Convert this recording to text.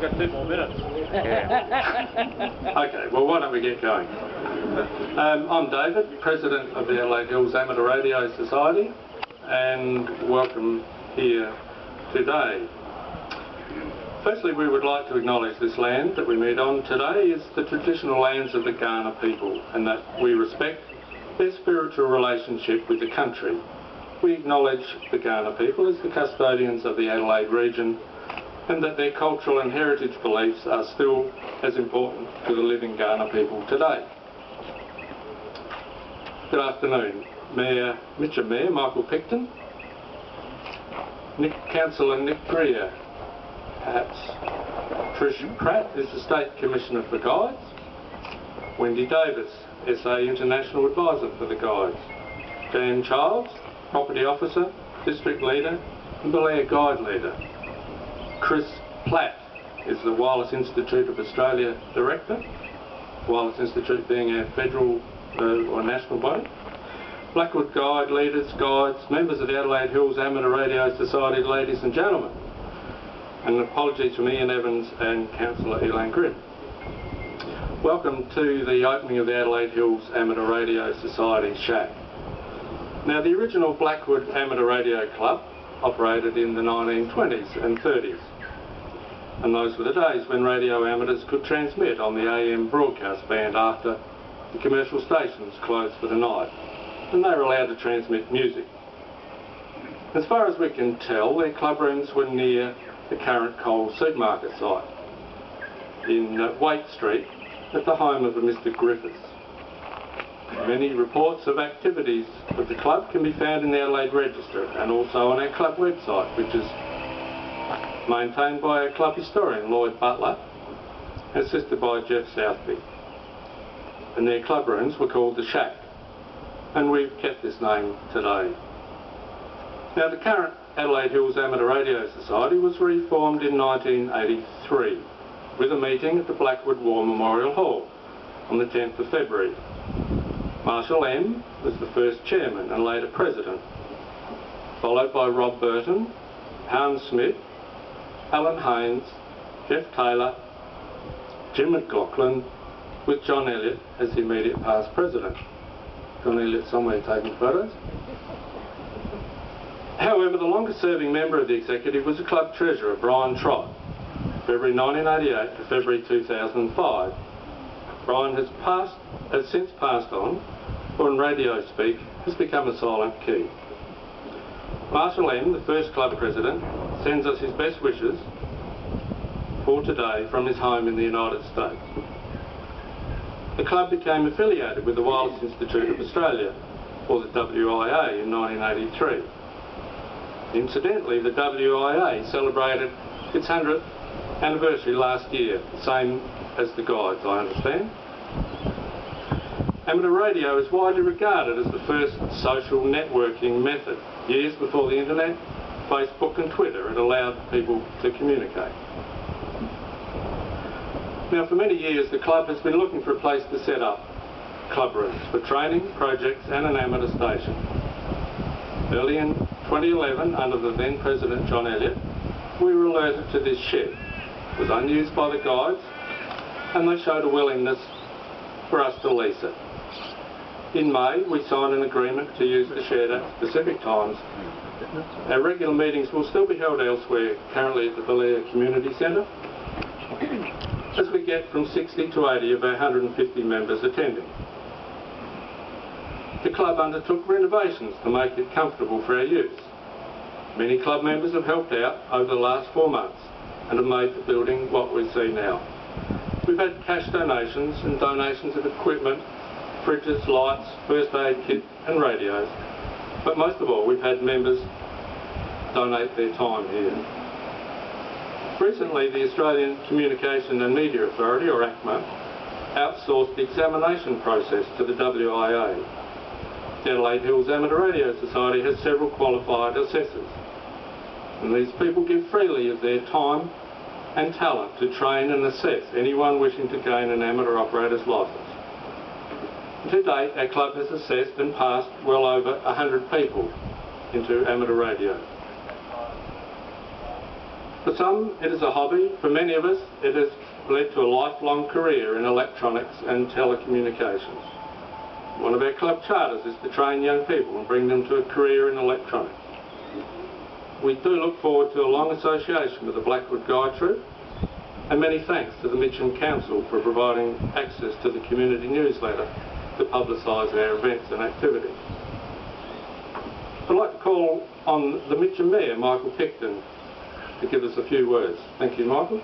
got 2 more minutes. Yeah. Okay, well, why don't we get going? I'm David, President of the Adelaide Hills Amateur Radio Society, and welcome here today. Firstly, we would like to acknowledge this land that we meet on today is the traditional lands of the Kaurna people, and that we respect their spiritual relationship with the country. We acknowledge the Kaurna people as the custodians of the Adelaide region, and that their cultural and heritage beliefs are still as important to the living Kaurna people today. Good afternoon. Mr Mayor Michael Picton, Councillor Nick Greer, perhaps Trish Pratt is the State Commissioner for Guides, Wendy Davis, SA International Advisor for the Guides, Dan Childs, Property Officer, District Leader and Belair Guide Leader, Chris Platt is the Wireless Institute of Australia Director, Wireless Institute being our federal or national body, Blackwood Guide Leaders, Guides, members of the Adelaide Hills Amateur Radio Society, ladies and gentlemen, and apologies from Ian Evans and Councillor Elaine Grimm. Welcome to the opening of the Adelaide Hills Amateur Radio Society Shack. Now, the original Blackwood Amateur Radio Club operated in the 1920s and 30s, and those were the days when radio amateurs could transmit on the AM broadcast band after the commercial stations closed for the night, and they were allowed to transmit music. As far as we can tell, their club rooms were near the current Coles supermarket site in Waite Street at the home of a Mr Griffiths. Many reports of activities of the club can be found in the Adelaide Register and also on our club website, which is maintained by our club historian Lloyd Butler, assisted by Jeff Southby. And their club rooms were called the Shack, and we've kept this name today. Now, the current Adelaide Hills Amateur Radio Society was reformed in 1983 with a meeting at the Blackwood War Memorial Hall on the 10th of February. Marshall M was the first chairman and later president, followed by Rob Burton, Hans Smith, Alan Haynes, Jeff Taylor, Jim McLaughlin, with John Elliott as the immediate past president. John Elliott somewhere taking photos. However, the longest serving member of the executive was the club treasurer, Brian Trott, February 1988 to February 2005. Brian has since passed on, or in radio speak, has become a silent key. Marshall M, the first club president, sends us his best wishes for today from his home in the United States. The club became affiliated with the Wireless Institute of Australia, or the WIA, in 1983. Incidentally, the WIA celebrated its 100th anniversary last year, same as the Guides, I understand. Amateur radio is widely regarded as the first social networking method. Years before the internet, Facebook and Twitter had allowed people to communicate. Now, for many years the club has been looking for a place to set up club rooms for training, projects and an amateur station. Early in 2011, under the then President John Elliott, we were alerted to this shed. It was unused by the Guides and they showed a willingness for us to lease it. In May, we signed an agreement to use the shed at specific times. Our regular meetings will still be held elsewhere, currently at the Belair Community Centre, as we get from 60 to 80 of our 150 members attending. The club undertook renovations to make it comfortable for our use. Many club members have helped out over the last 4 months and have made the building what we see now. We've had cash donations and donations of equipment, fridges, lights, first aid kit and radios, but most of all we've had members donate their time here. Recently, the Australian Communication and Media Authority, or ACMA, outsourced the examination process to the WIA. The Adelaide Hills Amateur Radio Society has several qualified assessors, and these people give freely of their time and talent to train and assess anyone wishing to gain an amateur operator's licence. To date, our club has assessed and passed well over 100 people into amateur radio. For some, it is a hobby. For many of us, it has led to a lifelong career in electronics and telecommunications. One of our club charters is to train young people and bring them to a career in electronics. We do look forward to a long association with the Blackwood Guide Troop, and many thanks to the Mitcham Council for providing access to the community newsletter to publicise our events and activities. I'd like to call on the Mitcham Mayor, Michael Picton, to give us a few words. Thank you, Michael.